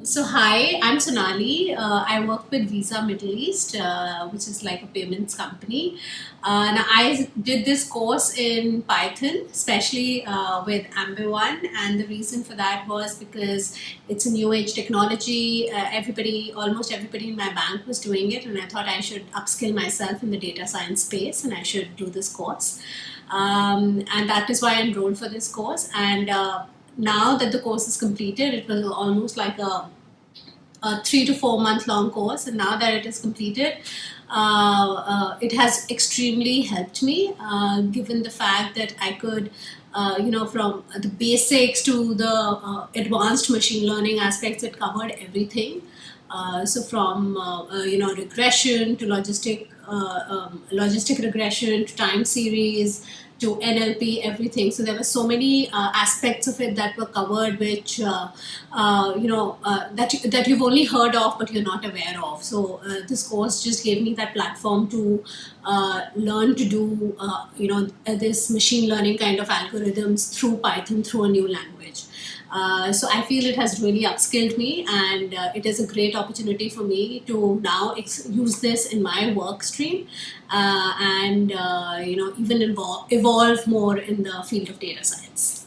So hi, I'm Sunali. I work with Visa Middle East, which is like a payments company. Now I did this course in Python, especially with Ambeone, and the reason for that was because it's a new age technology. Almost everybody in my bank was doing it, and I thought I should upskill myself in the data science space, and I should do this course. And that is why I enrolled for this course. And now that the course is completed, it was almost like a 3 to 4 month long course, and now that it is completed, it has extremely helped me, given the fact that I could, from the basics to the advanced machine learning aspects, it covered everything. So from regression to logistic regression to time series to NLP, everything. So there were so many aspects of it that were covered, which that you've only heard of but you're not aware of. So this course just gave me that platform to learn to do this machine learning kind of algorithms through Python, through a new language. So I feel it has really upskilled me, and it is a great opportunity for me to now use this in my work stream, and even evolve more in the field of data science.